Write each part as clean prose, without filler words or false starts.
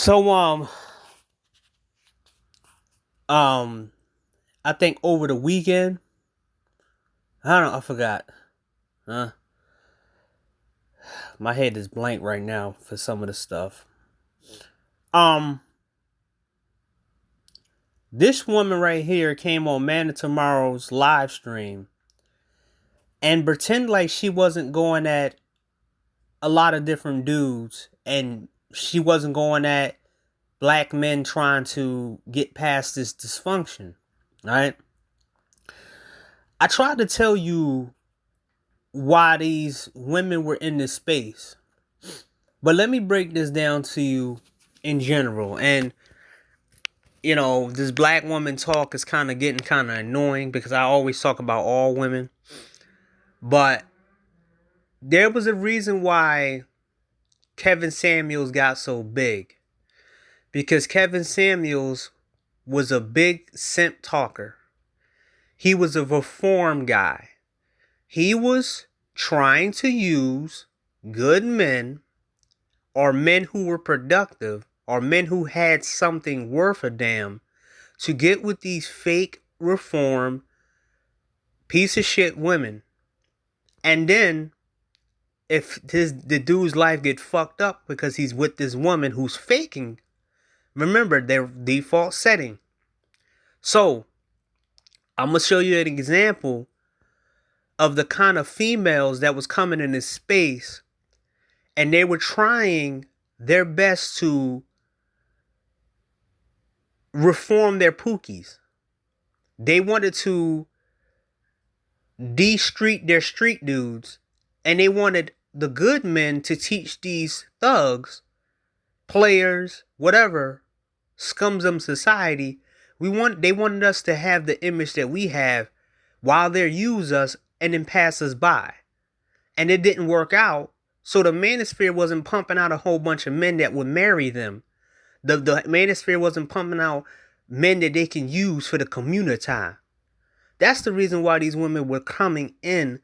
So um I think over the weekend, I forgot. Huh? My head is blank right now for some of the stuff. Um this woman right here came on Man of Tomorrow's live stream and pretend like she wasn't going at a lot of different dudes and she wasn't going at black men trying to get past this dysfunction, right? I tried to tell you why these women were in this space. But let me break this down to you in general. And, this black woman talk is kind of getting kind of annoying because I always talk about all women. But there was a reason why Kevin Samuels got so big. Because Kevin Samuels was a big simp talker. He was a reform guy. He was trying to use good men or men who were productive or men who had something worth a damn to get with these fake reform piece of shit women. And then if the dude's life get fucked up because he's with this woman who's faking, remember their default setting. So I'm gonna show you an example of the kind of females that was coming in this space, and they were trying their best to reform their pookies. They wanted to de-street their street dudes, and they wanted the good men to teach these thugs, players, whatever, scums of society. They wanted us to have the image that we have while they use us and then pass us by. And it didn't work out. So the manosphere wasn't pumping out a whole bunch of men that would marry them. The manosphere wasn't pumping out men that they can use for the community. That's the reason why these women were coming in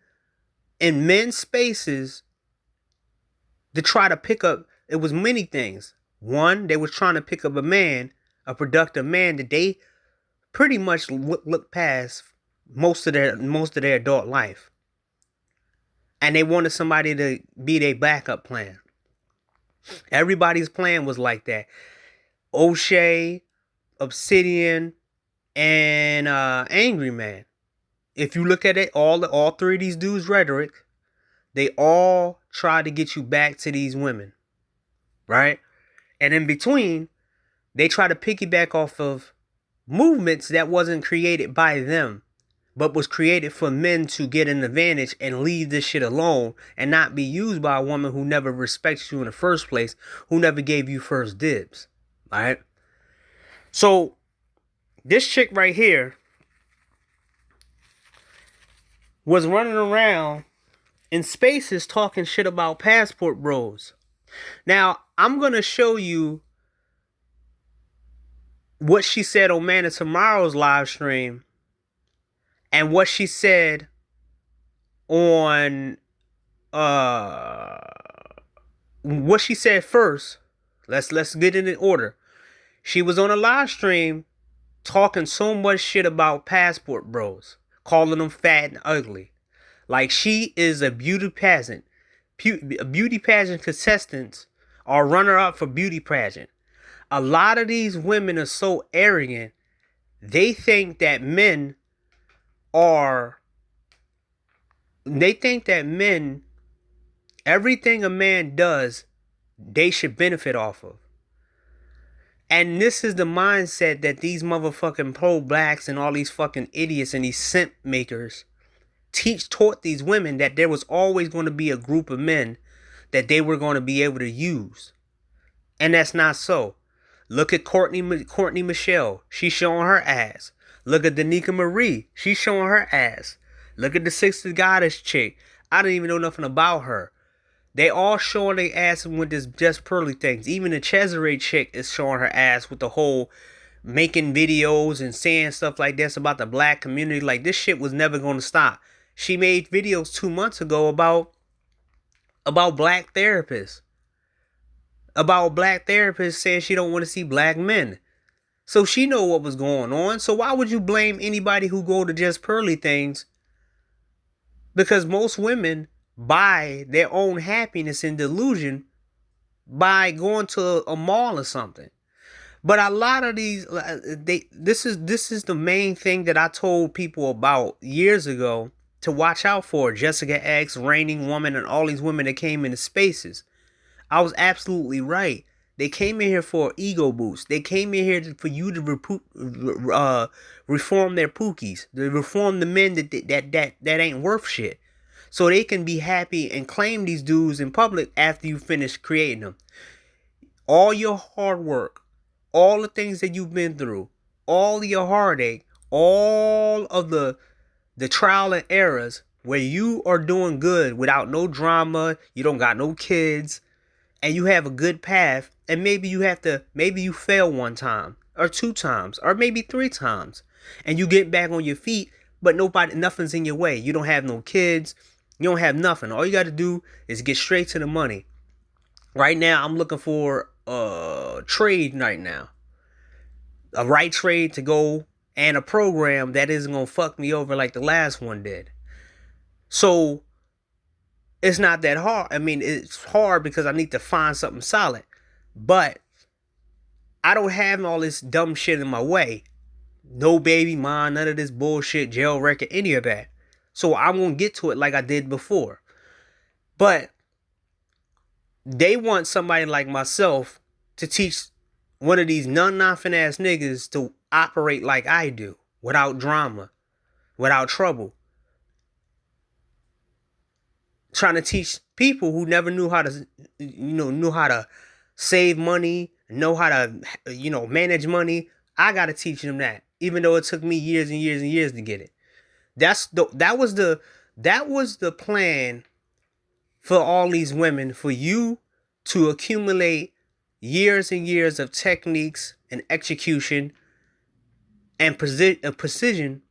men's spaces to try to pick up. It was many things. One, they were trying to pick up a man, a productive man that they pretty much looked past most of their adult life. And they wanted somebody to be their backup plan. Everybody's plan was like that. O'Shea, Obsidian, and Angry Man. If you look at it, all three of these dudes' rhetoric, they all try to get you back to these women, right? And in between, they try to piggyback off of movements that wasn't created by them, but was created for men to get an advantage and leave this shit alone and not be used by a woman who never respects you in the first place, who never gave you first dibs, right? So this chick right here was running around in spaces talking shit about passport bros. Now, I'm going to show you what she said on Man of Tomorrow's live stream and what she said on what she said first. Let's get it in order. She was on a live stream talking so much shit about passport bros, calling them fat and ugly. Like she is a beauty pageant. Beauty pageant contestants are runner up for beauty pageant. A lot of these women are so arrogant. They think that men, everything a man does, they should benefit off of. And this is the mindset that these motherfucking pro-blacks and all these fucking idiots and these simp makers taught these women, that there was always going to be a group of men that they were going to be able to use. And that's not so. Look at Courtney Michelle. She's showing her ass. Look at Danica Marie. She's showing her ass. Look at the Sixth Goddess chick. I didn't even know nothing about her. They all showing their ass with this just pearly things. Even the Cesare chick is showing her ass with the whole making videos and saying stuff like this about the black community. Like, this shit was never going to stop. She made videos 2 months ago about black therapists. about a black therapist saying she don't want to see black men. So she know what was going on. So why would you blame anybody who go to just pearly things? Because most women buy their own happiness and delusion by going to a mall or something. But a lot of these, this is the main thing that I told people about years ago to watch out for. Jessica X, Raining Woman, and all these women that came into spaces. I was absolutely right. They came in here for an ego boost. They came in here for you to reform their pookies, to reform the men that ain't worth shit, so they can be happy and claim these dudes in public after you finish creating them. All your hard work, all the things that you've been through, all your heartache, all of the trial and errors where you are doing good without no drama, you don't got no kids, and you have a good path, and maybe you fail one time or two times or maybe three times, and you get back on your feet, but nothing's in your way. You don't have no kids, you don't have nothing. All you got to do is get straight to the money. Right now, I'm looking for a trade right now, a right trade to go, and a program that isn't gonna fuck me over like the last one did. So it's not that hard. I mean, it's hard because I need to find something solid. But I don't have all this dumb shit in my way. No baby mom, none of this bullshit, jail record, any of that. So I'm going to get to it like I did before. But they want somebody like myself to teach one of these non-nothing ass niggas to operate like I do, without drama, without trouble. Trying to teach people who never knew how to, knew how to save money, know how to, manage money. I got to teach them that, even though it took me years and years and years to get it. That was the plan for all these women, for you to accumulate years and years of techniques and execution and precision,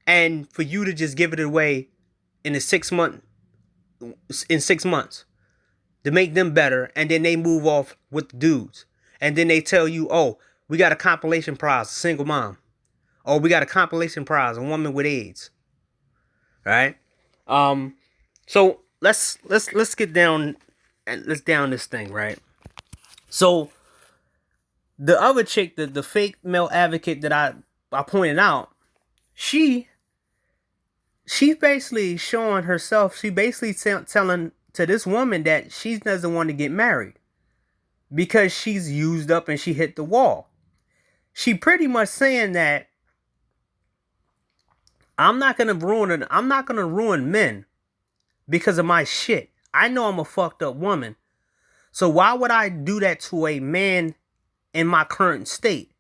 and for you to just give it away in 6 months. In 6 months, to make them better, and then they move off with the dudes, and then they tell you, "Oh, we got a compilation prize, a single mom. Oh, we got a compilation prize, a woman with AIDS." Right? So let's get down and let's down this thing, right? So the other chick, the fake male advocate that I pointed out, she's basically showing herself. She basically telling to this woman that she doesn't want to get married because she's used up and she hit the wall. She pretty much saying that I'm not gonna ruin men because of my shit. I know I'm a fucked up woman. So why would I do that to a man in my current state?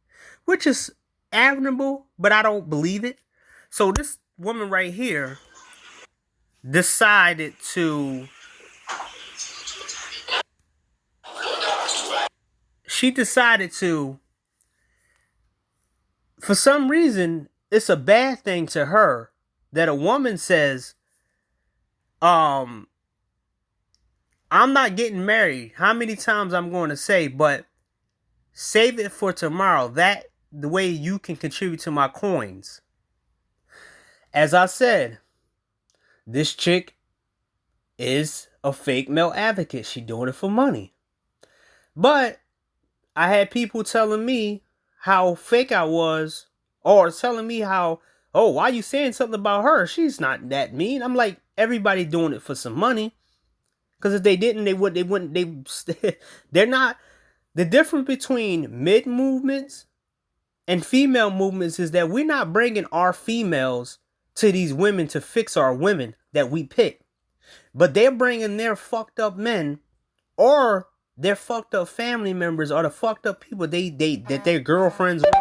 Which is admirable, but I don't believe it. So this woman right here decided to for some reason, it's a bad thing to her that a woman says, I'm not getting married. How many times I'm going to say, but save it for tomorrow. That the way you can contribute to my coins. As I said, this chick is a fake male advocate. She doing it for money. But I had people telling me how fake I was, or telling me how, oh, why you saying something about her? She's not that mean. I'm like, everybody doing it for some money. Because if they didn't, they're not. The difference between mid movements and female movements is that we're not bringing our females to these women to fix our women that we pick. But they're bringing their fucked up men or their fucked up family members or the fucked up people that their girlfriends want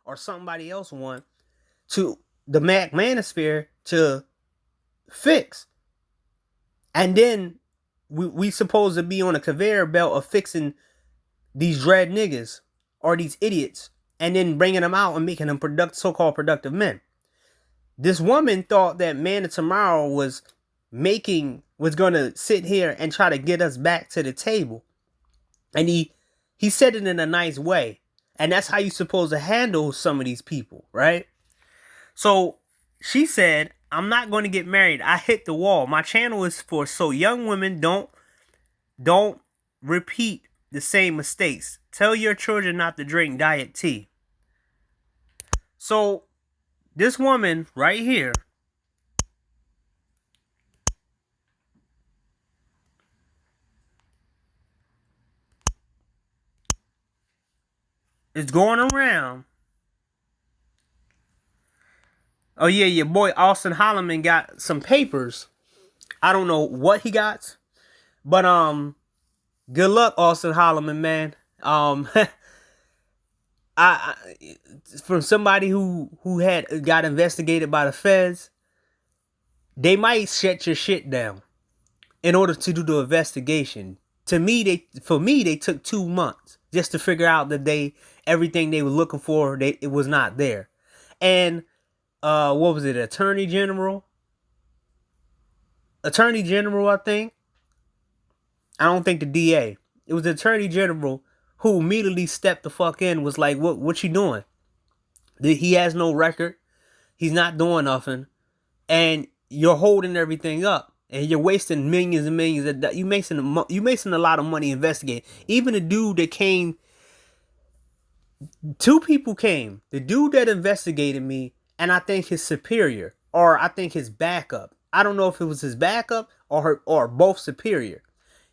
or somebody else want to the manosphere to fix. And then we supposed to be on a conveyor belt of fixing these dread niggas or these idiots and then bringing them out and making them so-called productive men. This woman thought that Man of Tomorrow was going to sit here and try to get us back to the table. And he He said it in a nice way. And that's how you're supposed to handle some of these people, right? So she said, I'm not going to get married. I hit the wall. My channel is for so young women don't repeat the same mistakes. Tell your children not to drink diet tea. So this woman right here is going around. Oh yeah, your boy Austin Holloman got some papers. I don't know what he got, but good luck, Austin Holloman, man. I from somebody who had got investigated by the feds, they might shut your shit down in order to do the investigation. For me, they took 2 months just to figure out that everything they were looking for, it was not there. And what was it, Attorney General, I think. I don't think the DA. It was the Attorney General who immediately stepped the fuck in, was like, what you doing? He has no record. He's not doing nothing. And you're holding everything up. And you're wasting millions and millions. You making a lot of money investigating. Even the dude that came, 2 people came. The dude that investigated me, and I think his superior, or I think his backup. I don't know if it was his backup or both superior.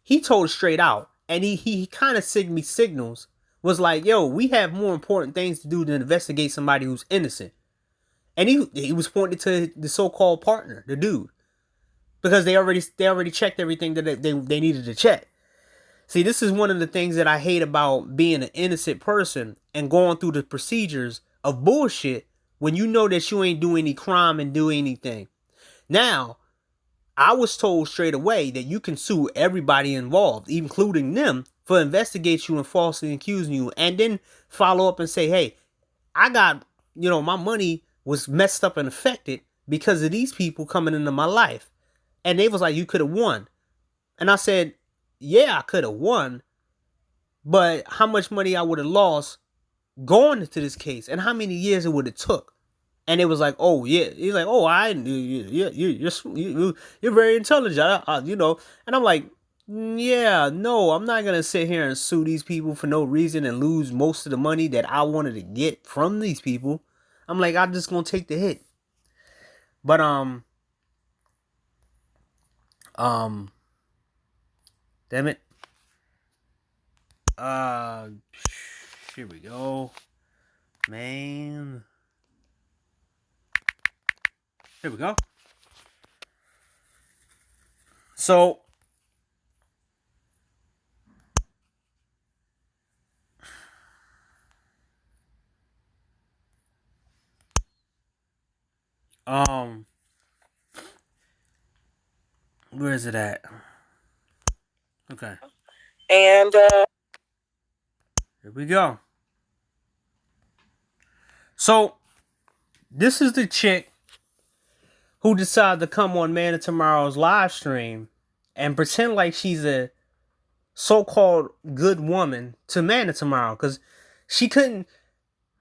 He told straight out, and he kind of signals, was like, yo, we have more important things to do than investigate somebody who's innocent. And he was pointing to the so-called partner, the dude, because they already checked everything that they needed to check. See, this is one of the things that I hate about being an innocent person and going through the procedures of bullshit when you know that you ain't do any crime and do anything. Now, I was told straight away that you can sue everybody involved, including them, for investigate you and falsely accusing you, and then follow up and say, hey, I got, my money was messed up and affected because of these people coming into my life. And they was like, you could have won. And I said, yeah, I could have won, but how much money I would have lost going into this case and how many years it would have took. And it was like, oh yeah, he's like, oh, you're very intelligent, And I'm like, yeah, no, I'm not gonna sit here and sue these people for no reason and lose most of the money that I wanted to get from these people. I'm like, I'm just gonna take the hit. But damn it. Here we go, man. Here we go. So, where is it at? Okay. And here we go. So, this is the chick who decided to come on Man of Tomorrow's live stream and pretend like she's a so-called good woman to Man of Tomorrow, because she couldn't.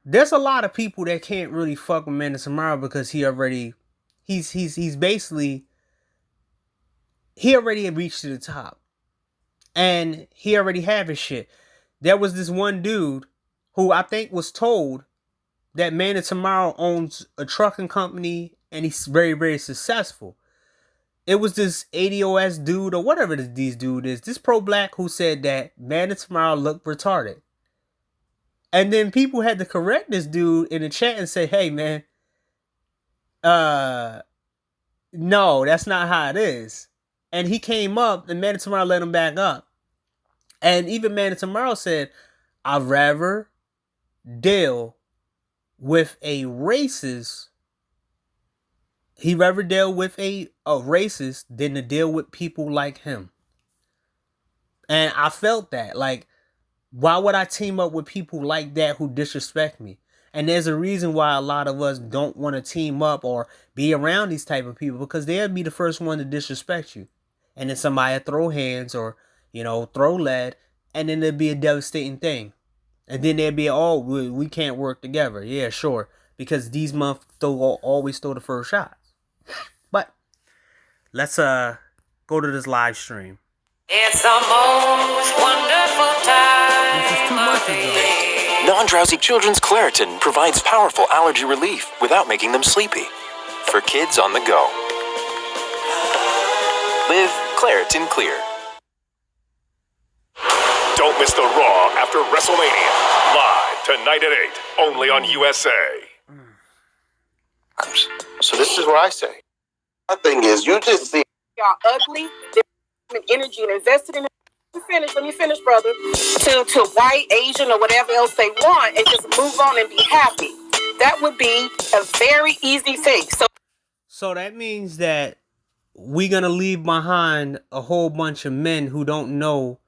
There's a lot of people that can't really fuck with Man of Tomorrow because he's basically, he already reached to the top, and he already have his shit. There was this one dude who I think was told that Man of Tomorrow owns a trucking company and he's very, very successful. It was this ADOS dude or whatever this dude is, this pro-black, who said that Man of Tomorrow looked retarded. And then people had to correct this dude in the chat and say, hey man, no, that's not how it is. And he came up and Man of Tomorrow let him back up. And even Man of Tomorrow said, I'd rather deal with a racist. He'd rather deal with a racist than to deal with people like him. And I felt that. Like, why would I team up with people like that who disrespect me? And there's a reason why a lot of us don't want to team up or be around these type of people, because they'll be the first one to disrespect you. And then somebody throw hands or, throw lead. and then it'd be a devastating thing. And then they'd be, oh, we can't work together. Yeah, sure. Because these motherfuckers always throw the first shots. But let's go to this live stream. It's the most wonderful time. This is too much ago. Non-drowsy children's Claritin provides powerful allergy relief without making them sleepy. For kids on the go. Live Claritin Clear. Don't miss the Raw after WrestleMania. Live tonight at 8, only on USA. So this is what I say. My thing is, you just see y'all ugly, energy and invested in it. Let me finish, brother. To white, Asian, or whatever else they want, and just move on and be happy. That would be a very easy fix. So that means that we're gonna leave behind a whole bunch of men who don't know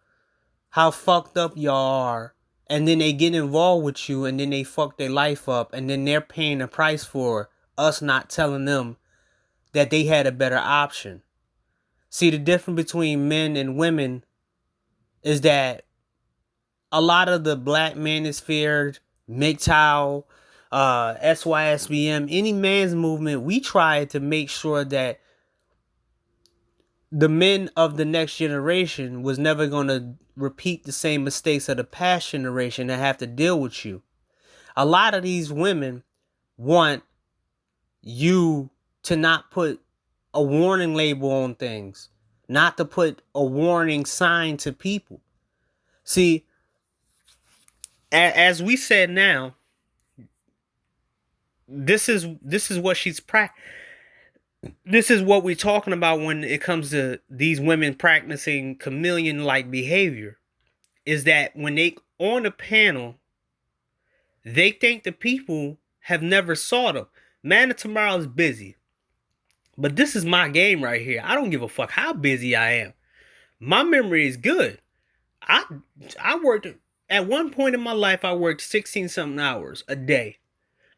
how fucked up y'all are, and then they get involved with you, and then they fuck their life up, and then they're paying the price for us not telling them that they had a better option. See, the difference between men and women is that a lot of the black manosphere, MGTOW, SYSBM, any man's movement, we try to make sure that the men of the next generation was never going to repeat the same mistakes of the past generation and have to deal with you. A lot of these women want you to not put a warning label on things, not to put a warning sign to people. See, as we said now, this is what this is what we're talking about when it comes to these women practicing chameleon-like behavior. Is that when they on the panel, they think the people have never saw them. Man of Tomorrow is busy. But this is my game right here. I don't give a fuck how busy I am. My memory is good. I worked, at one point in my life, I worked 16 something hours a day.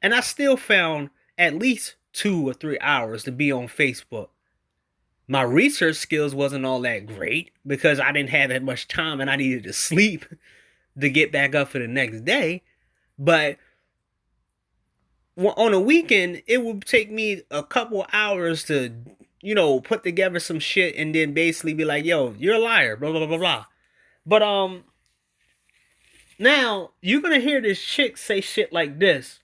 And I still found at least 2 or 3 hours to be on Facebook. My research skills wasn't all that great because I didn't have that much time and I needed to sleep to get back up for the next day. But on a weekend, it would take me a couple hours to, put together some shit and then basically be like, yo, you're a liar, blah, blah, blah, blah. But, now you're going to hear this chick say shit like this,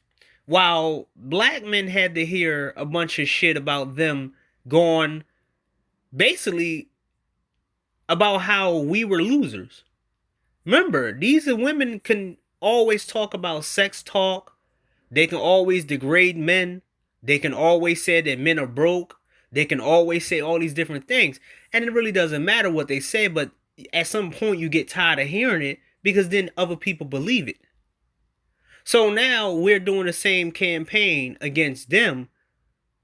while black men had to hear a bunch of shit about them going, basically, about how we were losers. Remember, these women can always talk about sex talk. They can always degrade men. They can always say that men are broke. They can always say all these different things. And it really doesn't matter what they say, but at some point you get tired of hearing it because then other people believe it. So now we're doing the same campaign against them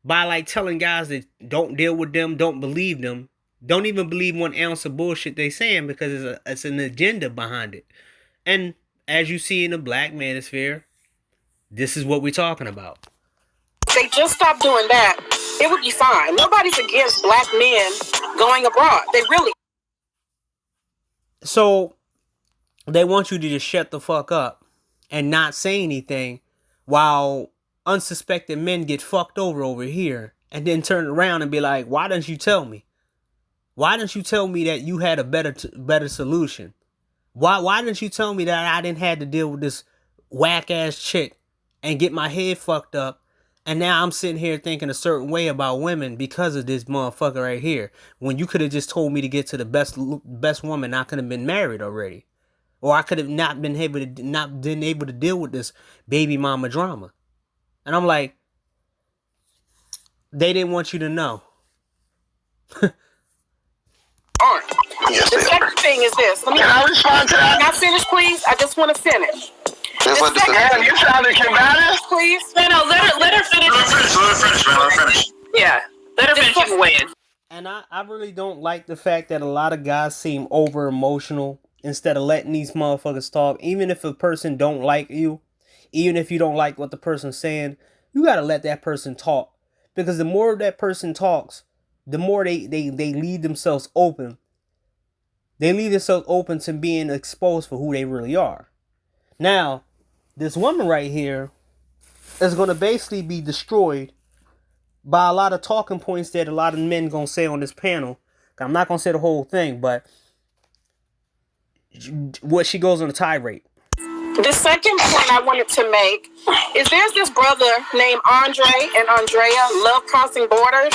by telling guys that don't deal with them, don't believe them, don't even believe 1 ounce of bullshit they saying because it's an agenda behind it. And as you see in the black manosphere, this is what we're talking about. If they just stop doing that, it would be fine. Nobody's against black men going abroad. They really. So they want you to just shut the fuck up and not say anything while unsuspected men get fucked over here and then turn around and be like, why didn't you tell me? Why didn't you tell me that you had a better solution? Why didn't you tell me that I didn't have to deal with this whack ass chick and get my head fucked up? And now I'm sitting here thinking a certain way about women because of this motherfucker right here. When you could have just told me to get to the best woman, I could have been married already. Or I could have not been able to deal with this baby mama drama. And I'm like, they didn't want you to know. Yes, the second thing is this. Can I respond to that? Can I finish, please? I just want to finish. You sounded combative. Please. No, let her finish. Let her finish. Yeah. Let her finish. You can weigh in. And I really don't like the fact that a lot of guys seem over emotional instead of letting these motherfuckers talk. Even if a person don't like you, even if you don't like what the person's saying, you gotta let that person talk. Because the more that person talks, the more they leave themselves open They leave themselves open to being exposed for who they really are. Now, this woman right here is going to basically be destroyed by a lot of talking points that a lot of men going to say on this panel. I'm not going to say the whole thing, but what she goes on a tirade. The second point I wanted to make is there's this brother named Andre and Andrea, Love Crossing Borders.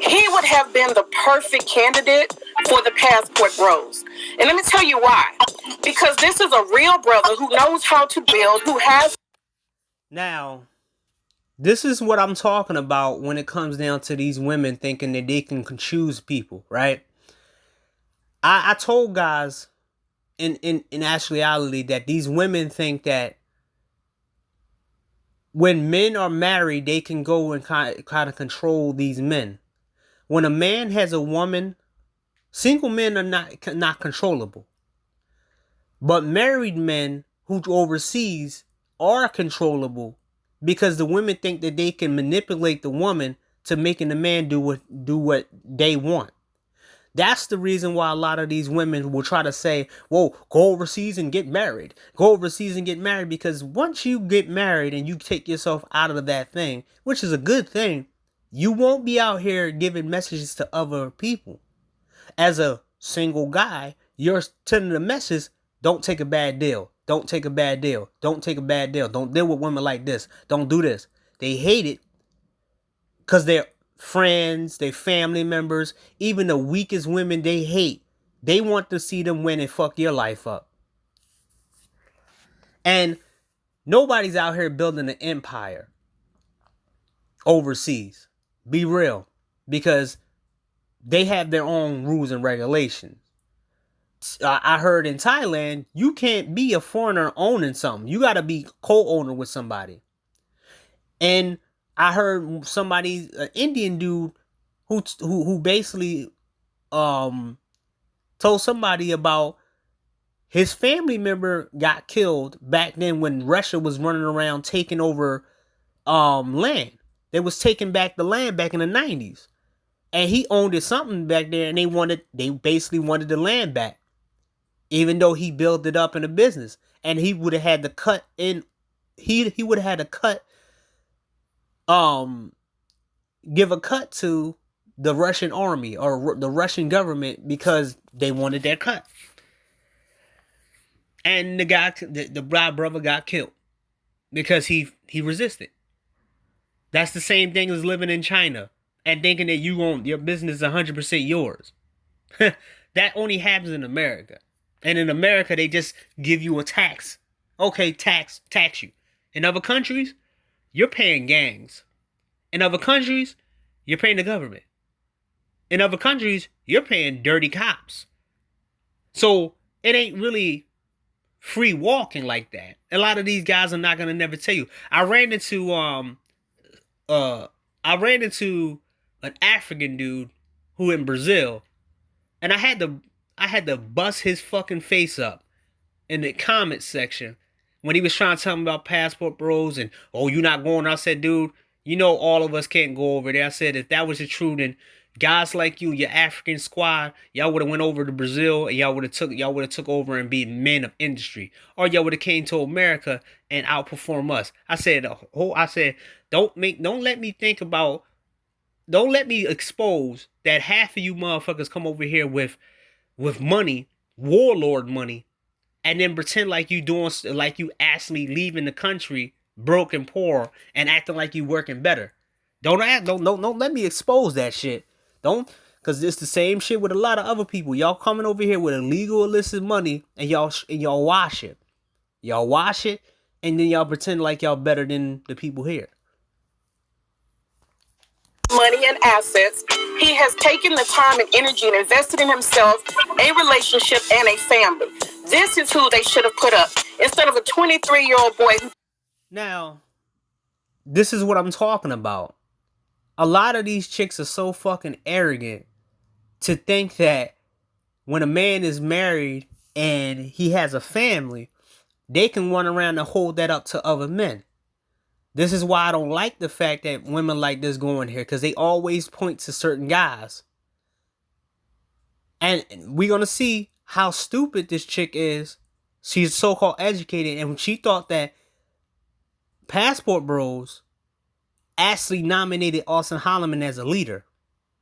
He would have been the perfect candidate for the passport bros. And let me tell you why. Because this is a real brother who knows how to build, who has... Now, this is what I'm talking about when it comes down to these women thinking that they can choose people, right? I told guys in actuality that these women think that when men are married, they can go and kind of control these men. When a man has a woman, single men are not controllable. But married men who overseas are controllable because the women think that they can manipulate the woman to making the man do what they want. That's the reason why a lot of these women will try to say, whoa, go overseas and get married. Go overseas and get married. Because once you get married and you take yourself out of that thing, which is a good thing, you won't be out here giving messages to other people. As a single guy, you're sending a message, don't take a bad deal. Don't take a bad deal. Don't take a bad deal. Don't deal with women like this. Don't do this. They hate it because they're friends, they family members, even the weakest women they hate. They want to see them win and fuck your life up. And nobody's out here building an empire overseas. Be real. Because they have their own rules and regulations. I heard in Thailand, you can't be a foreigner owning something. You got to be co-owner with somebody. And I heard somebody, an Indian dude, who basically told somebody about his family member got killed back then when Russia was running around taking over land. They was taking back the land back in the 90s. And he owned it something back there, and they basically wanted the land back. Even though he built it up in a business. And he would have had to cut in, he would have had to cut, give a cut to the Russian army or the Russian government because they wanted their cut. And the brother got killed because he resisted. That's the same thing as living in China and thinking that your business is 100% yours. That only happens in America. And in America, they just give you a tax. Okay, tax you. In other countries, you're paying gangs. In other countries, you're paying the government. In other countries, you're paying dirty cops. So it ain't really free walking like that. A lot of these guys are not gonna never tell you. I ran into an African dude who in Brazil, and I had to bust his fucking face up in the comment section when he was trying to tell me about passport bros and, oh, you not going. I said, dude, you know all of us can't go over there. I said, if that was the truth, then guys like you, your African squad, y'all would have went over to Brazil and y'all would have took over and be men of industry, or y'all would have came to America and outperform us. I said, don't let me expose that half of you motherfuckers come over here with money, warlord money, and then pretend like you actually leaving the country broke and poor and acting like you working better. Don't let me expose that shit. Don't, because it's the same shit with a lot of other people. Y'all coming over here with illegal illicit money and y'all wash it. Y'all wash it and then y'all pretend like y'all better than the people here. Money and assets. He has taken the time and energy and invested in himself, a relationship, and a family. This is who they should have put up instead of a 23-year-old boy. Now, this is what I'm talking about. A lot of these chicks are so fucking arrogant to think that when a man is married and he has a family, they can run around and hold that up to other men. This is why I don't like the fact that women like this go in here, because they always point to certain guys. And we're going to see how stupid this chick is. She's so-called educated, and she thought that Passport Bros actually nominated Austin Holloman as a leader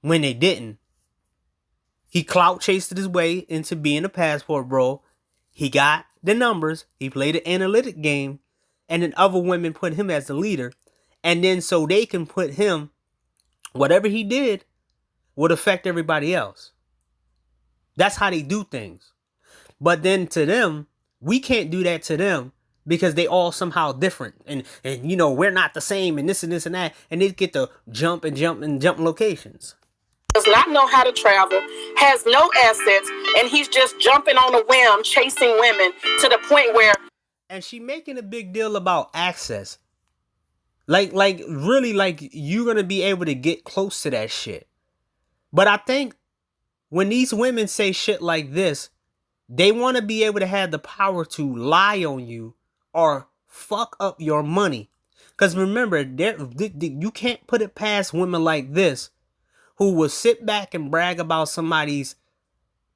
when they didn't. He clout chased his way into being a Passport Bro. He got the numbers. He played an analytic game, and then other women put him as the leader, and then so they can put him, whatever he did would affect everybody else. That's how they do things. But then to them, we can't do that to them because they all somehow different. And you know, we're not the same and this and this and that. And they get to jump locations. Does not know how to travel, has no assets, and he's just jumping on a whim, chasing women to the point where... And she making a big deal about access. Like really, like you're going to be able to get close to that shit. But I think when these women say shit like this, they want to be able to have the power to lie on you or fuck up your money. Because remember, you can't put it past women like this who will sit back and brag about somebody's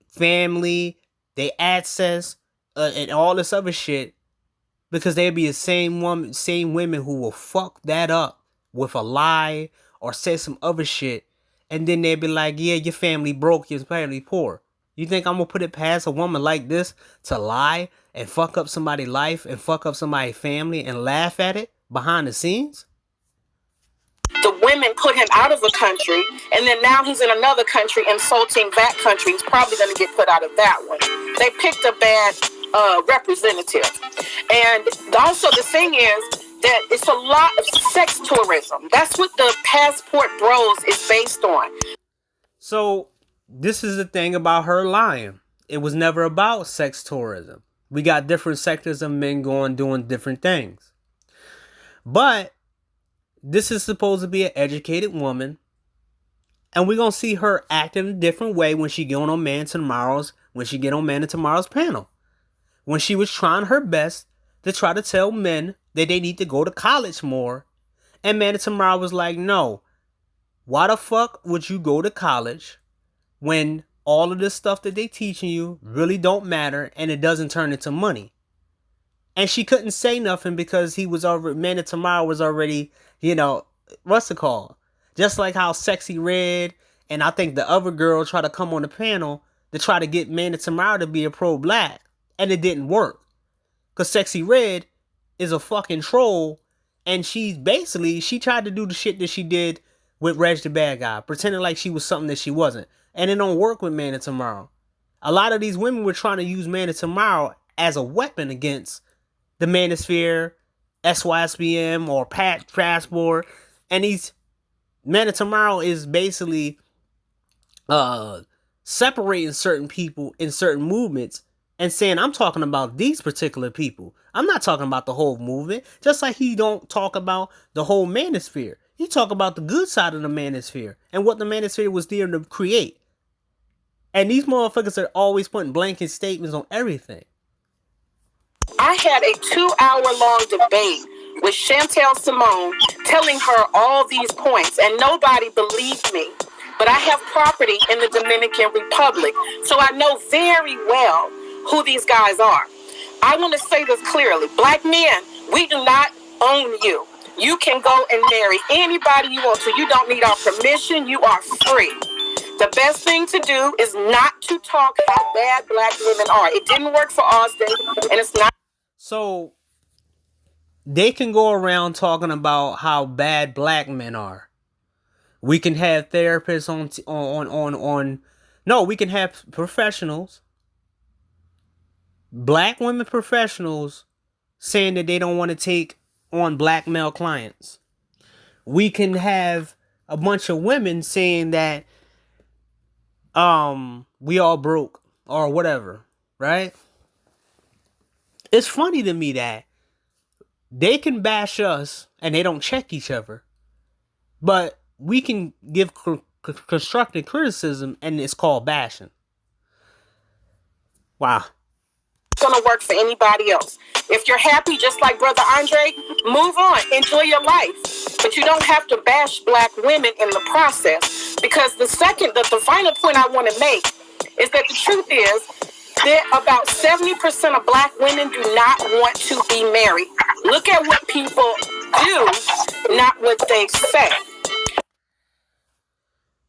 family, their access, and all this other shit, because they'll be the same women who will fuck that up with a lie or say some other shit, and then they'll be like, yeah, your family broke, your family poor. You think I'm gonna put it past a woman like this to lie and fuck up somebody's life and fuck up somebody's family and laugh at it behind the scenes? The women put him out of the country, and then now he's in another country insulting that country. He's probably going to get put out of that one. They picked a bad representative. And also the thing is that it's a lot of sex tourism. That's what the Passport Bros is based on. So this is the thing about her lying. It was never about sex tourism. We got different sectors of men doing different things. But this is supposed to be an educated woman. And we're going to see her act in a different way when she get on Man Tomorrow's panel. When she was trying her best to try to tell men that they need to go to college more. And Man Tomorrow was like, no. Why the fuck would you go to college when all of this stuff that they teaching you really don't matter and it doesn't turn into money? And she couldn't say nothing because Man Tomorrow was already, what's it called? Just like how Sexy Red and I think the other girl tried to come on the panel to try to get Man Tomorrow to be a pro-black. And it didn't work. Because Sexy Red is a fucking troll. And she tried to do the shit that she did with Reg the Bad Guy. Pretending like she was something that she wasn't. And it don't work with Man Tomorrow. A lot of these women were trying to use Man Tomorrow as a weapon against the Manosphere, SYSBM, or Passport. And Man Tomorrow is basically separating certain people in certain movements and saying, I'm talking about these particular people. I'm not talking about the whole movement. Just like he don't talk about the whole Manosphere. He talk about the good side of the Manosphere and what the Manosphere was there to create. And these motherfuckers are always putting blanket statements on everything. I had a 2-hour-long debate with Chantel Simone telling her all these points, and nobody believed me. But I have property in the Dominican Republic, so I know very well who these guys are. I want to say this clearly. Black men, we do not own you. You can go and marry anybody you want to. You don't need our permission. You are free. The best thing to do is not to talk how bad black women are. It didn't work for Austin, and it's not. So they can go around talking about how bad black men are. We can have therapists we can have professionals, black women professionals, saying that they don't want to take on black male clients. We can have a bunch of women saying that we all broke or whatever, right? It's funny to me that they can bash us and they don't check each other, but we can give constructive criticism and it's called bashing. Wow. It's going to work for anybody else. If you're happy, just like Brother Andre, move on, enjoy your life. But you don't have to bash black women in the process, because the final point I want to make is that the truth is, About 70% of black women do not want to be married. Look at what people do, not what they say.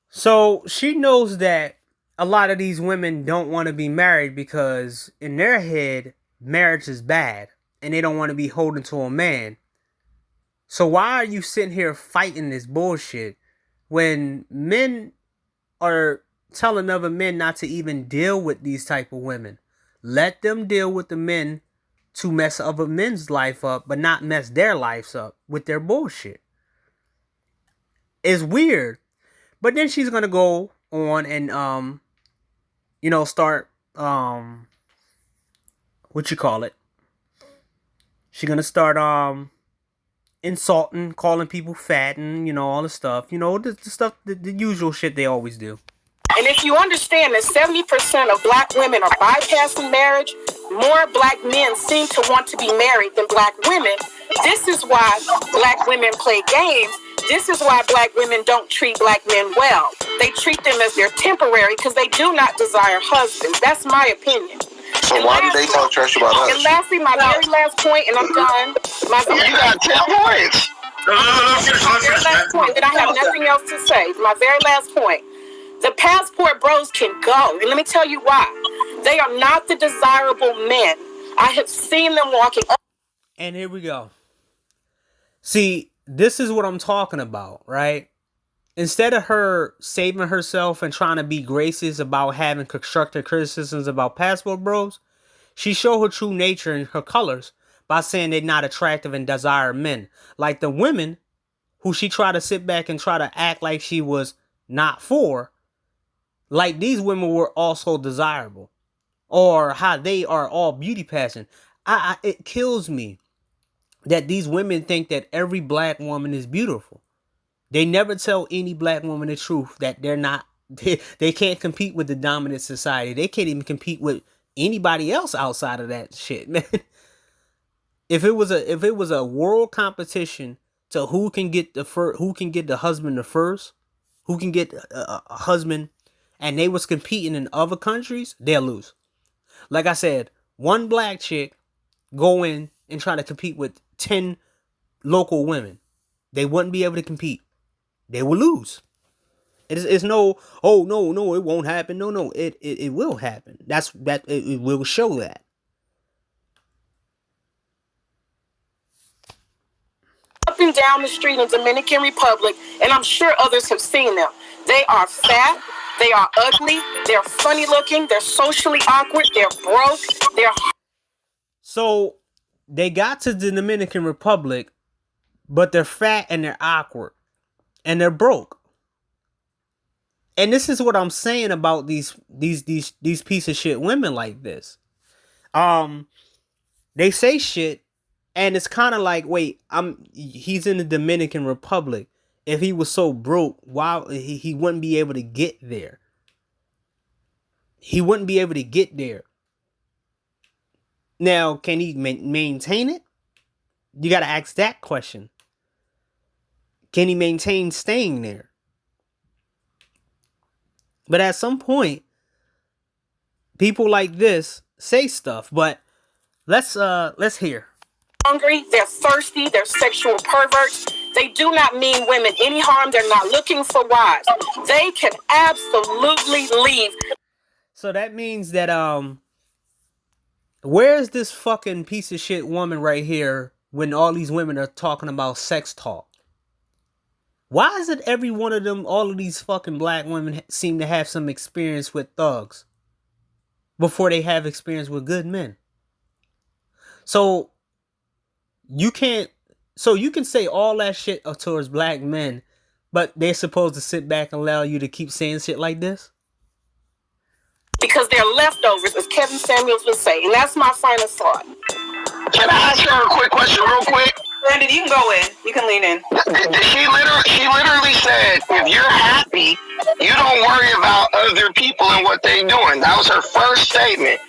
So she knows that a lot of these women don't want to be married because in their head, marriage is bad and they don't want to be holding to a man. So why are you sitting here fighting this bullshit when men are telling other men not to even deal with these type of women? Let them deal with the men to mess other men's life up, but not mess their lives up with their bullshit. It's weird. But then she's gonna go on and start what you call it? She's gonna start insulting, calling people fat, and all the stuff. The stuff, the usual shit they always do. And if you understand that 70% of black women are bypassing marriage, more black men seem to want to be married than black women. This is why black women play games. This is why black women don't treat black men well. They treat them as they're temporary because they do not desire husbands. That's my opinion. So why do they talk trash about us? And lastly, my very last point, and I'm done. You got 10 points. My very last point, then I have nothing else to say. My very last point. The passport bros can go. And let me tell you why. They are not the desirable men. I have seen them walking up. And here we go. See, this is what I'm talking about, right? Instead of her saving herself and trying to be gracious about having constructive criticisms about passport bros, she showed her true nature and her colors by saying they're not attractive and desire men. Like the women who she tried to sit back and try to act like she was not for, like these women were also desirable. Or how they are all beauty pageant. It kills me that these women think that every black woman is beautiful. They never tell any black woman the truth that they're not. They can't compete with the dominant society. They can't even compete with anybody else outside of that shit, man. If it was a world competition to who can get the husband the first, who can get a husband, and they was competing in other countries, they'll lose. Like I said, one black chick go in and try to compete with 10 local women. They wouldn't be able to compete. They will lose. It's no, oh no, it won't happen. No, it will happen. It will show that. Up and down the street in Dominican Republic, and I'm sure others have seen them. They are fat, they are ugly, they're funny looking, they're socially awkward, they're broke, So they got to the Dominican Republic, but they're fat and they're awkward and they're broke. And this is what I'm saying about these piece of shit women like this. They say shit and it's kind of like, wait, he's in the Dominican Republic. If he was so broke, why he wouldn't be able to get there? He wouldn't be able to get there. Now, can he maintain it? You got to ask that question. Can he maintain staying there? But at some point, people like this say stuff. But let's hear. Hungry, they're thirsty, they're sexual perverts. They do not mean women any harm. They're not looking for wives. They can absolutely leave. So that means that where's this fucking piece of shit woman right here when all these women are talking about sex talk? Why is it every one of them, all of these fucking black women seem to have some experience with thugs before they have experience with good men? So you can say all that shit towards black men, but they're supposed to sit back and allow you to keep saying shit like this? Because they're leftovers, as Kevin Samuels would say. And that's my final thought. Can I ask her a quick question real quick? Brandon, you can go in. You can lean in. She literally said, if you're happy, you don't worry about other people and what they're doing. That was her first statement.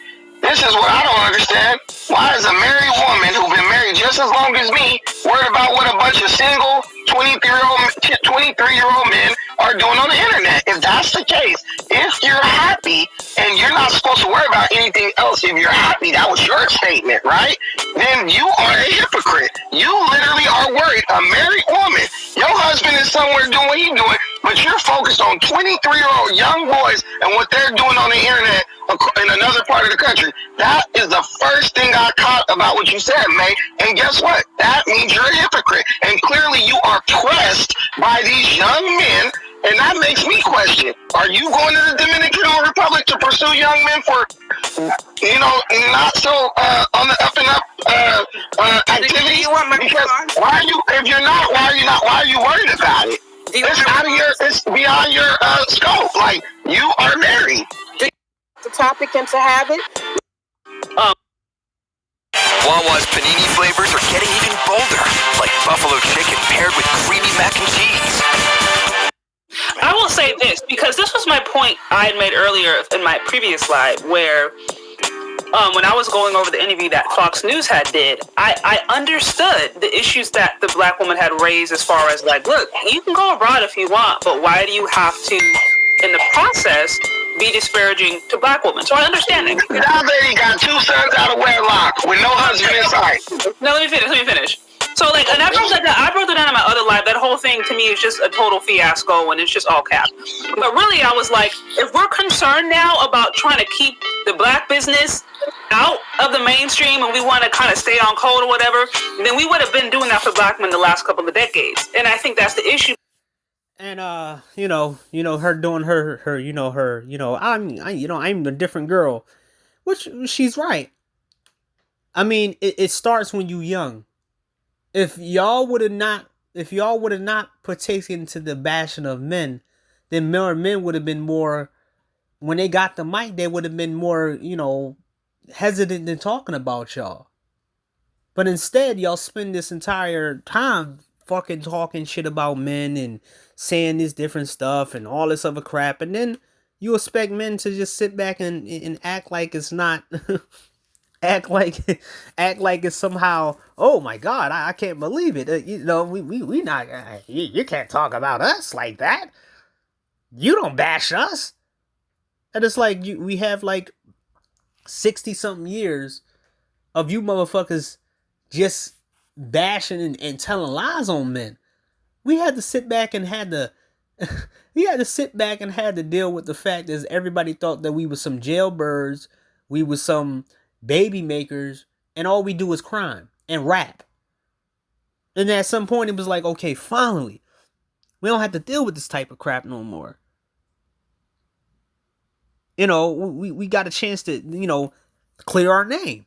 This is what I don't understand. Why is a married woman who's been married just as long as me worried about what a bunch of single 23-year-old men are doing on the internet? If that's the case, if you're happy and and you're not supposed to worry about anything else if you're happy, that was your statement, right? Then you are a hypocrite. You literally are worried. A married woman, your husband is somewhere doing what he's doing, but you're focused on 23-year-old young boys and what they're doing on the internet in another part of the country. That is the first thing I caught about what you said, May. And guess what? That means you're a hypocrite. And clearly you are pressed by these young men. And that makes me question, are you going to the Dominican Republic to pursue young men for, not so on the up and up activities? Because why are you, if you're not, why are you worried about it? It's beyond your scope. Like, you are married. The topic and to have it. Wawa's panini flavors are getting even bolder, like buffalo chicken paired with creamy mac and cheese. I will say this, because this was my point I had made earlier in my previous slide, where when I was going over the interview that Fox News did, I understood the issues that the black woman had raised as far as like, look, you can go abroad if you want, but why do you have to, in the process, be disparaging to black women? So I understand it. That lady got 2 sons out of wedlock with no husband in sight. No, let me finish. So, like, and I broke it down in my other live. That whole thing, to me, is just a total fiasco, and it's just all cap. But really, I was like, if we're concerned now about trying to keep the black business out of the mainstream and we want to kind of stay on code or whatever, then we would have been doing that for black men the last couple of decades. And I think that's the issue. And her doing I'm a different girl, which she's right. I mean, it starts when you young. If y'all would have not partaken into the bashing of men, then more men would have been more, when they got the mic, they would have been more, hesitant than talking about y'all. But instead, y'all spend this entire time fucking talking shit about men and saying this different stuff and all this other crap, and then you expect men to just sit back and act like it's not act like it's somehow, oh my god, I can't believe it, we not, you can't talk about us like that, you don't bash us. And it's like we have like 60 something years of you motherfuckers just bashing and telling lies on men. We had to sit back and had to deal with the fact that everybody thought that we were some jailbirds, we were some baby makers, and all we do is crime and rap. And at some point it was like, okay, finally, we don't have to deal with this type of crap no more. We got a chance to, clear our name.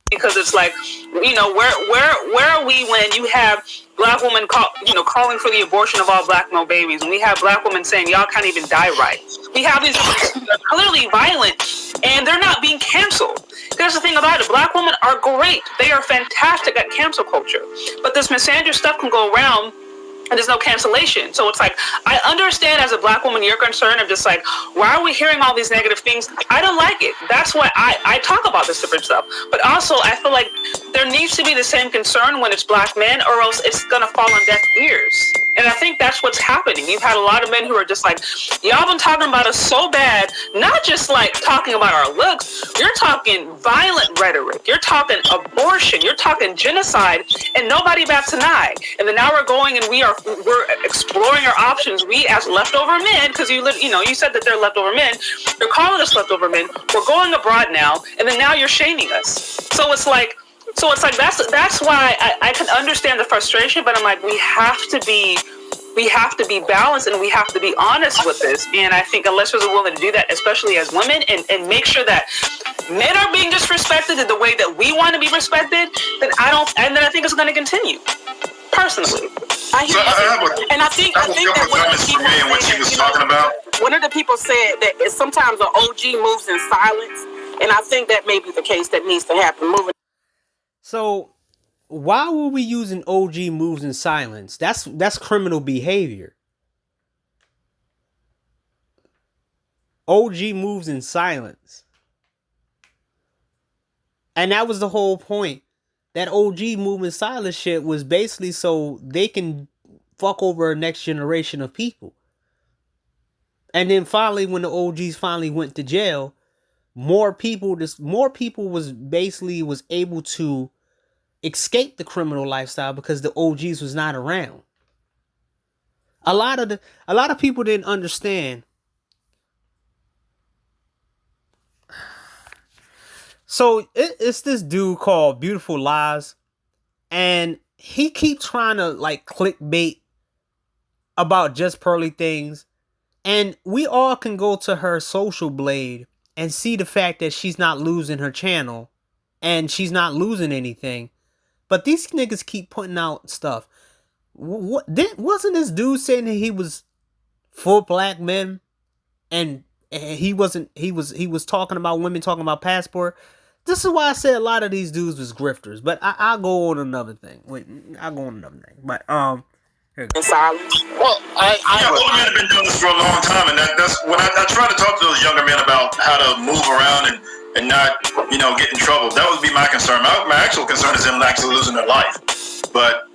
Because it's like, where are we when you have black women calling for the abortion of all black male babies, and we have black women saying y'all can't even die right? We have these women that are clearly violent, and they're not being canceled. Here's the thing about it: black women are great; they are fantastic at cancel culture. But this misandry stuff can go around, and there's no cancellation. So it's like, I understand as a black woman your concern of just like, why are we hearing all these negative things? I don't like it. That's why I talk about this different stuff. But also, I feel like there needs to be the same concern when it's black men, or else it's gonna fall on deaf ears. And I think that's what's happening. You've had a lot of men who are just like, y'all been talking about us so bad, not just like talking about our looks, you're talking violent rhetoric, you're talking abortion, you're talking genocide, and nobody bats an eye. And then now we're going and we're exploring our options. We as leftover men, because you said that they're leftover men, they're calling us leftover men. We're going abroad now, and then now you're shaming us. So it's like that's why I can understand the frustration, but I'm like, we have to be balanced and we have to be honest with this. And I think unless we're willing to do that, especially as women, and make sure that men are being disrespected in the way that we want to be respected, then I think it's going to continue. Personally, I hear you. And I think that one of the people said that sometimes an OG moves in silence, and I think that may be the case that needs to happen. So why were we using OG moves in silence? That's criminal behavior. OG moves in silence. And that was the whole point. That OG move in silence shit was basically so they can fuck over a next generation of people. And then finally, when the OGs finally went to jail, more people was able to escape the criminal lifestyle because the OGs was not around. A lot of people didn't understand. So it's this dude called Beautiful Lies, and he keeps trying to like clickbait about just pearly things. And we all can go to her social blade and see the fact that she's not losing her channel and she's not losing anything. But these niggas keep putting out stuff. Wasn't this dude saying that he was for black men and he wasn't he was talking about women talking about passport? This is why I said a lot of these dudes was grifters. But I'll go on another thing. Wait, I'll go on another thing. But in silence. Well, older men have been doing this for a long time, and that's when I try to talk to those younger men about how to move around and not, get in trouble. That would be my concern. My actual concern is them actually losing their life. But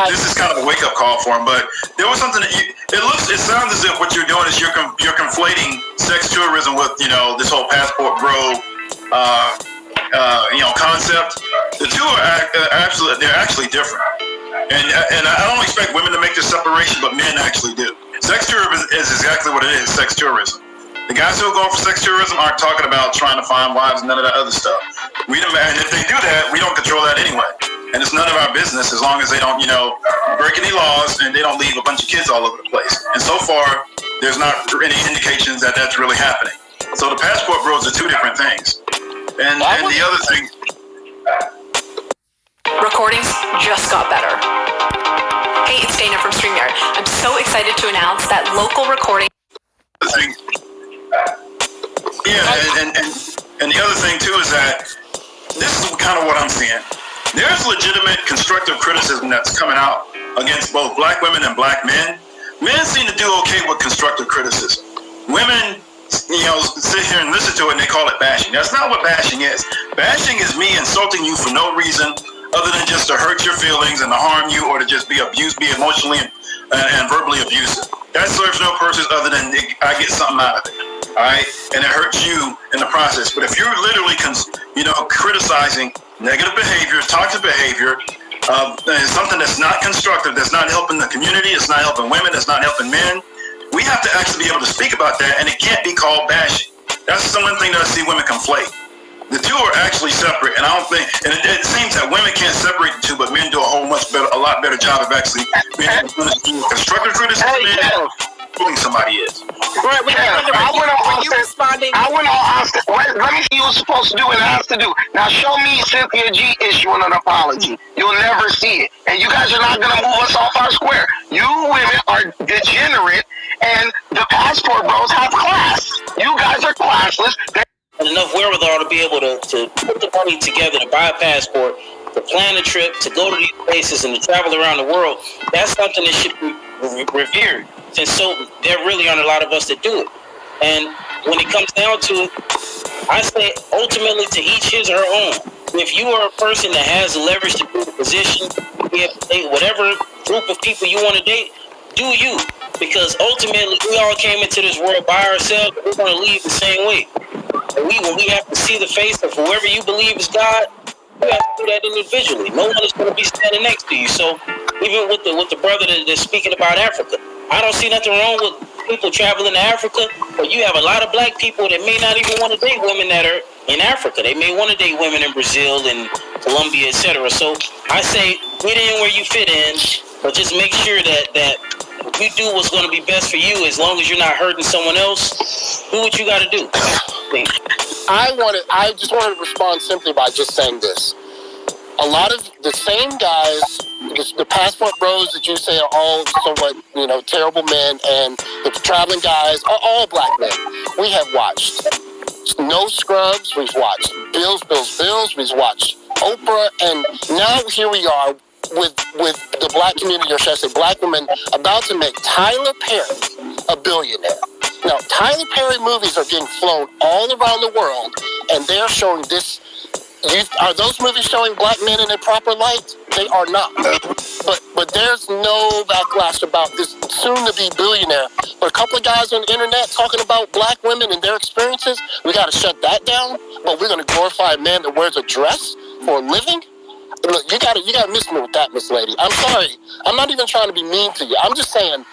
this is kind of a wake up call for them. But there was something that it sounds as if what you're doing is you're conflating sex tourism with this whole passport bro concept. The two are they're actually different. And I don't expect women to make this separation, but men actually do. Sex tourism is exactly what it is, sex tourism. The guys who are going for sex tourism aren't talking about trying to find wives and none of that other stuff. And if they do that, we don't control that anyway. And it's none of our business as long as they don't, break any laws and they don't leave a bunch of kids all over the place. And so far, there's not any indications that that's really happening. So the passport bros are two different things. And the other thing... Recordings just got better. Hey, it's Dana from StreamYard. I'm so excited to announce that local recording... And the other thing too is that this is kind of what I'm seeing. There's legitimate constructive criticism that's coming out against both black women and black men. Men seem to do okay with constructive criticism. Women, sit here and listen to it and they call it bashing. That's not what bashing is. Bashing is me insulting you for no reason other than just to hurt your feelings and to harm you or to just be abused, be emotionally and verbally abusive. That serves no purpose other than I get something out of it. All right, and it hurts you in the process. But if you're literally, criticizing negative behavior, toxic behavior, something that's not constructive, that's not helping the community, it's not helping women, it's not helping men, we have to actually be able to speak about that, and it can't be called bashing. That's one thing that I see women conflate. The two are actually separate, and I don't think, and it seems that women can't separate the two, but men do a lot better job of actually being able to do constructive criticism and who somebody is. Right, I went on Austin. Let me see what you're supposed to do and has to do. Now show me Cynthia G issuing an apology. You'll never see it. And you guys are not going to move us off our square. You women are degenerate, and the passport bros have class. You guys are classless. Enough wherewithal to be able to put the money together to buy a passport, to plan a trip, to go to these places and to travel around the world. That's something that should be revered. And so there really aren't a lot of us that do it. And when it comes down to it, I say ultimately to each his or her own. If you are a person that has the leverage to be in a position, whatever group of people you want to date, do you. Because ultimately we all came into this world by ourselves, but we're going to leave the same way. And when we have to see the face of whoever you believe is God, you have to do that individually. No one is going to be standing next to you. So even with the brother that's speaking about Africa, I don't see nothing wrong with people traveling to Africa, but you have a lot of black people that may not even want to date women that are in Africa. They may want to date women in Brazil and Colombia, etc. So I say get in where you fit in, but just make sure that you do what's going to be best for you as long as you're not hurting someone else. Do what you got to do. I just wanted to respond simply by just saying this. A lot of the same guys, the passport bros that you say are all somewhat, terrible men, and the traveling guys are all black men. We have watched No Scrubs, we've watched Bills, we've watched Oprah, and now here we are with the black community, or should I say black women, about to make Tyler Perry a billionaire. Now, Tyler Perry movies are getting flown all around the world, and they're showing this. Are those movies showing black men in a proper light? They are not. But there's no backlash about this soon-to-be billionaire. But a couple of guys on the internet talking about black women and their experiences, we got to shut that down. But we're going to glorify a man that wears a dress for a living? Look, you gotta miss me with that, Miss Lady. I'm sorry. I'm not even trying to be mean to you. I'm just saying,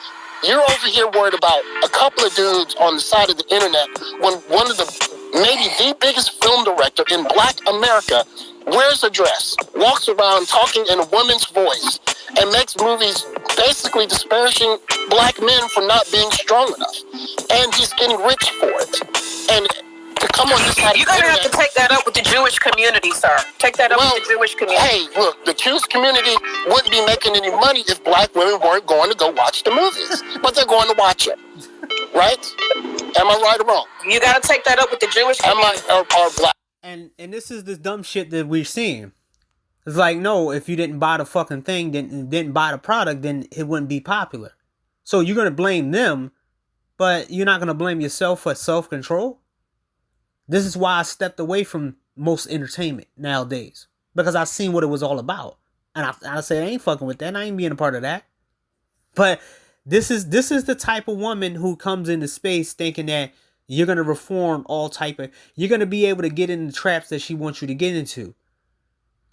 you're over here worried about a couple of dudes on the side of the internet when one of the, maybe the biggest film director in black America wears a dress, walks around talking in a woman's voice, and makes movies basically disparaging black men for not being strong enough. And he's getting rich for it. And to come on this side You're going to have to take that up with the Jewish community, sir. Take that up with the Jewish community. Hey, look, the Jewish community wouldn't be making any money if black women weren't going to go watch the movies. But they're going to watch it. Right? Am I right or wrong? You got to take that up with the Jewish community. Or black. And this is this dumb shit that we're seeing. It's like, no, if you didn't buy the fucking thing, then didn't buy the product, then it wouldn't be popular. So you're going to blame them, but you're not going to blame yourself for self-control? This is why I stepped away from most entertainment nowadays. Because I seen what it was all about. And I said, I ain't fucking with that. I ain't being a part of that. But this is the type of woman who comes into space thinking that you're going to reform all type of... You're going to be able to get in the traps that she wants you to get into.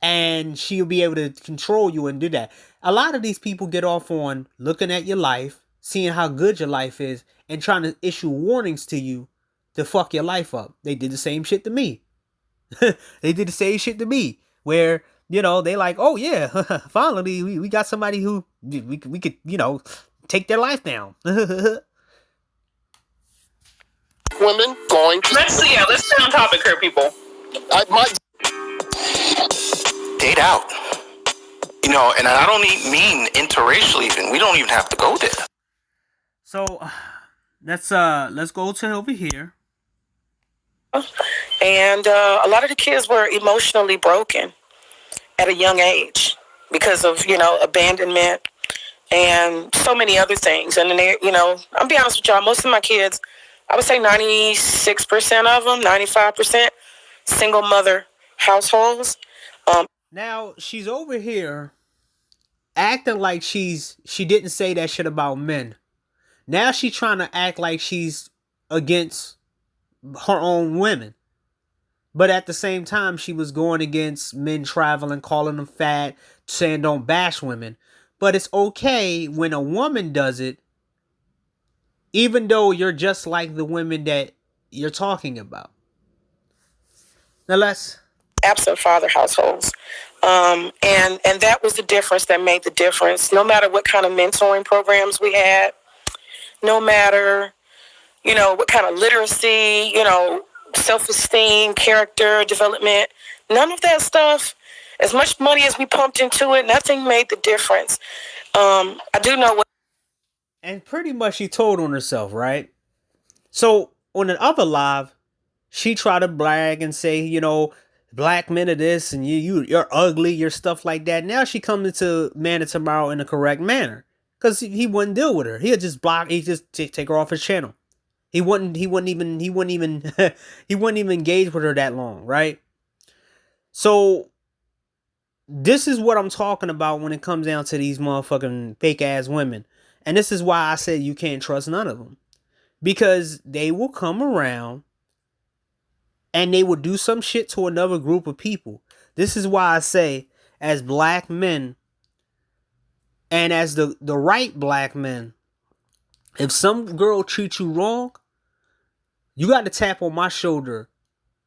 And she'll be able to control you and do that. A lot of these people get off on looking at your life, seeing how good your life is, and trying to issue warnings to you to fuck your life up. They did the same shit to me. They did the same shit to me. Where, you know, they like, oh yeah, finally we got somebody who we could, you know, take their life down. Women going to... Let's stay on topic here, people. Date out. You know, and I don't even mean interracial even. We don't even have to go there. So let's go to over here. And a lot of the kids were emotionally broken at a young age because of, you know, abandonment and so many other things. And then they, you know, I'll be honest with y'all, most of my kids, I would say 96% of them, 95%, single mother households. Now she's over here acting like she didn't say that shit about men. Now she's trying to act like she's against her own women. But at the same time, she was going against men traveling, calling them fat, saying don't bash women. But it's okay when a woman does it, even though you're just like the women that you're talking about. Now let's... Absent father households. And that was the difference that made the difference. No matter what kind of mentoring programs we had, no matter, you know, what kind of literacy, you know, self-esteem, character development, none of that stuff, as much money as we pumped into it, nothing made the difference. I do know what... And pretty much she told on herself, right? So on the other live, she tried to brag and say, you know, black men are this and you're ugly, you're stuff like that. Now she comes into Man of Tomorrow in the correct manner. Because he wouldn't deal with her. He'd just block, he'd just take her off his channel. He wouldn't even engage with her that long, right? So this is what I'm talking about when it comes down to these motherfucking fake ass women. And this is why I said you can't trust none of them. Because they will come around and they will do some shit to another group of people. This is why I say, as black men, and as the right black men, if some girl treats you wrong, you got to tap on my shoulder.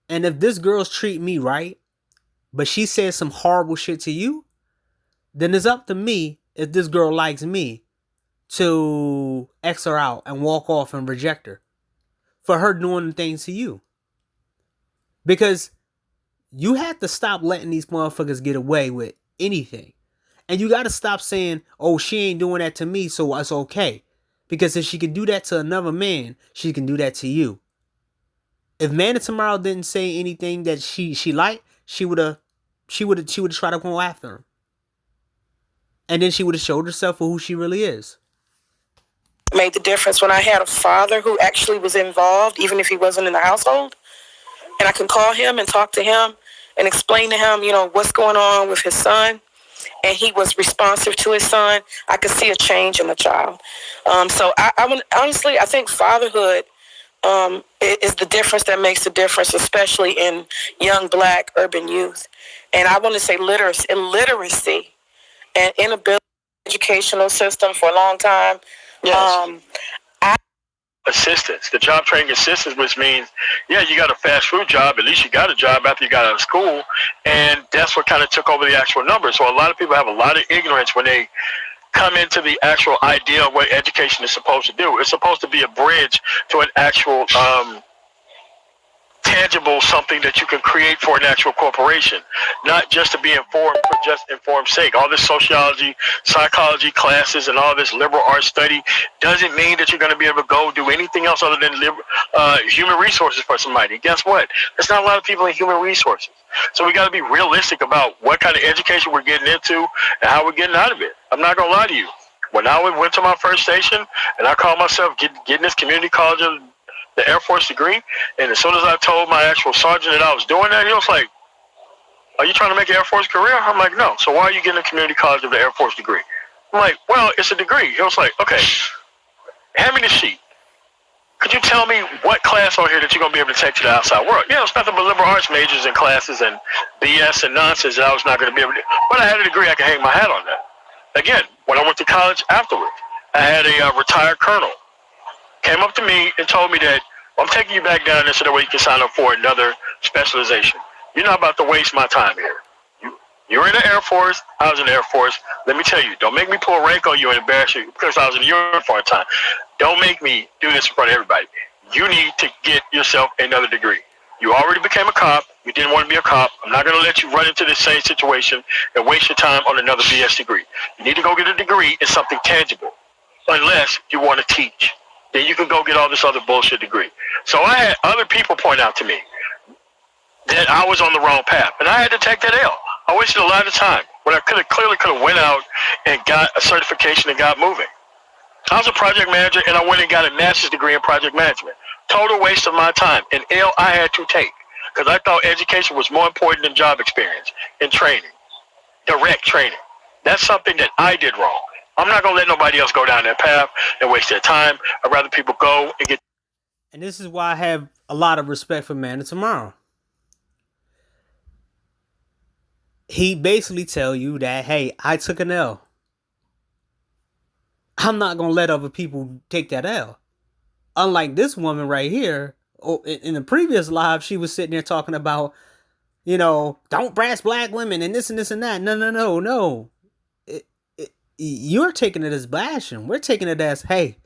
And if this girl's treat me right, but she says some horrible shit to you, then it's up to me, if this girl likes me, to X her out and walk off and reject her for her doing things to you. Because you have to stop letting these motherfuckers get away with anything. And you got to stop saying, oh, she ain't doing that to me, so it's okay. Because if she can do that to another man, she can do that to you. If Man of Tomorrow didn't say anything that she liked, she would have tried to go after him. And then she would have showed herself for who she really is. Made the difference when I had a father who actually was involved, even if he wasn't in the household. And I can call him and talk to him and explain to him, you know, what's going on with his son. and he was responsive to his son, I could see a change in the child. So honestly, I think fatherhood is the difference that makes the difference, especially in young Black urban youth. And I want to say illiteracy and inability educational system for a long time. Yes. Assistance, the job training assistance, which means, yeah, you got a fast food job. At least you got a job after you got out of school, and that's what kind of took over the actual numbers. So a lot of people have a lot of ignorance when they come into the actual idea of what education is supposed to do. It's supposed to be a bridge to an actual tangible something that you can create for an actual corporation, not just to be informed for just informed sake. All this sociology, psychology classes, and all this liberal arts study doesn't mean that you're going to be able to go do anything else other than human resources for somebody. Guess what? There's not a lot of people in human resources. So we got to be realistic about what kind of education we're getting into and how we're getting out of it. I'm not going to lie to you. When I went to my first station and I called myself getting this community college of the Air Force degree, and as soon as I told my actual sergeant that I was doing that, he was like, "Are you trying to make an Air Force career?" I'm like, "No." "So why are you getting a community college of the Air Force degree?" I'm like, "Well, it's a degree." He was like, "Okay, hand me the sheet. Could you tell me what class on here that you're going to be able to take to the outside world?" Yeah, it's nothing but liberal arts majors and classes and BS and nonsense that I was not going to be able to do. But I had a degree, I can hang my hat on that. Again, when I went to college afterwards, I had a retired colonel came up to me and told me that, "I'm taking you back down there so that way you can sign up for another specialization. You're not about to waste my time here. You're in the Air Force. I was in the Air Force. Let me tell you, don't make me pull rank on you and embarrass you because I was in the uniform at the time. Don't make me do this in front of everybody. You need to get yourself another degree. You already became a cop. You didn't want to be a cop. I'm not going to let you run into the same situation and waste your time on another BS degree. You need to go get a degree in something tangible, unless you want to teach. Then you can go get all this other bullshit degree." So I had other people point out to me that I was on the wrong path, and I had to take that L. I wasted a lot of time when I clearly could have went out and got a certification and got moving. I was a project manager, and I went and got a master's degree in project management. Total waste of my time, an L I had to take because I thought education was more important than job experience and training, direct training. That's something that I did wrong. I'm not going to let nobody else go down that path and waste their time. I'd rather people go and get. And this is why I have a lot of respect for Man of Tomorrow. He basically tell you that, hey, I took an L. I'm not going to let other people take that L. Unlike this woman right here, in the previous live, she was sitting there talking about, don't brass black women and this and this and that. No. You're taking it as bashing. We're taking it as, hey,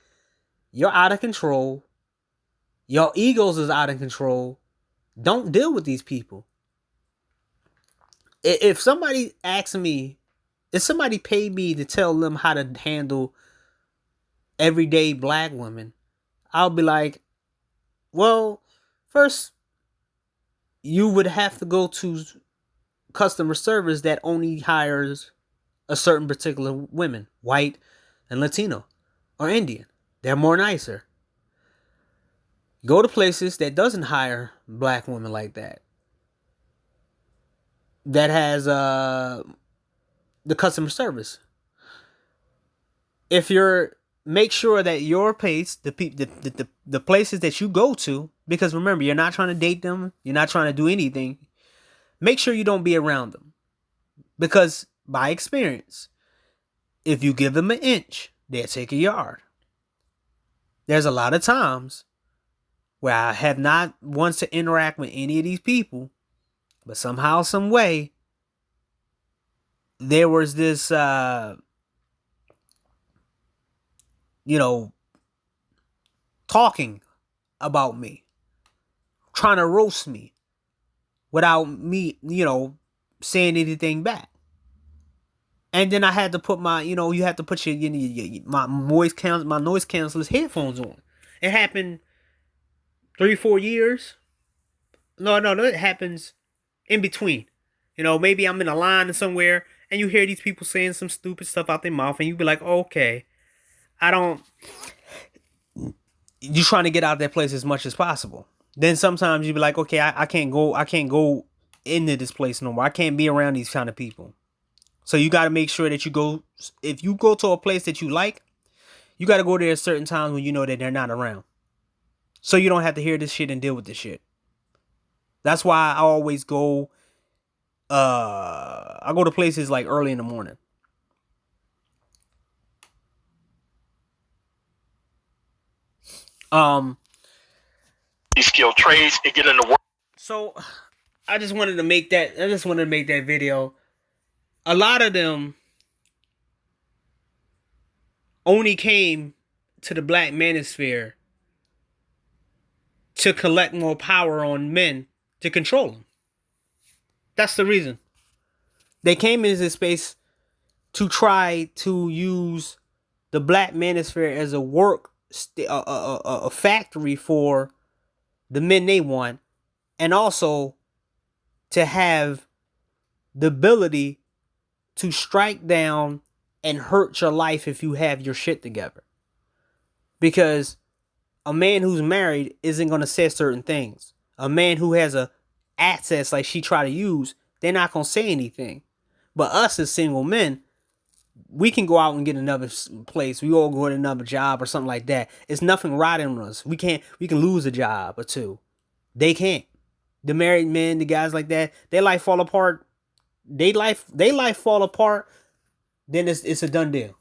you're out of control. Your egos is out of control. Don't deal with these people. If somebody asks me, if somebody paid me to tell them how to handle everyday black women, I'll be like, well, first, you would have to go to customer service that only hires a certain particular women, white and Latino or Indian. They're more nicer. Go to places that doesn't hire black women like that. That has the customer service. If you're make sure that your place, the places that you go to, because remember, you're not trying to date them, you're not trying to do anything. Make sure you don't be around them, because by experience, if you give them an inch, they'll take a yard. There's a lot of times where I have not wants to interact with any of these people, but somehow, some way, there was this, talking about me, trying to roast me without me, saying anything back. And then I had to put my, you have to put my noise cancelers headphones on. It happened 3-4 years. No, it happens in between. Maybe I'm in a line somewhere and you hear these people saying some stupid stuff out their mouth and you be like, oh, okay, you trying to get out of that place as much as possible. Then sometimes you be like, okay, I can't go into this place no more. I can't be around these kind of people. So you got to make sure that if you go to a place that you like, you got to go there at certain times when you know that they're not around. So you don't have to hear this shit and deal with this shit. That's why I always go, I go to places like early in the morning. Skilled trades and get into work. So I just wanted to make that video. A lot of them only came to the black manosphere to collect more power on men to control them. That's the reason. They came into this space to try to use the black manosphere as a factory for the men they want, and also to have the ability to strike down and hurt your life if you have your shit together. Because a man who's married isn't going to say certain things. A man who has a access like she try to use, they're not going to say anything. But us as single men, we can go out and get another place. We all go to another job or something like that. It's nothing riding on us. We can lose a job or two. They can't. The married men, the guys like that, their life fall apart. They life fall apart. Then it's a done deal.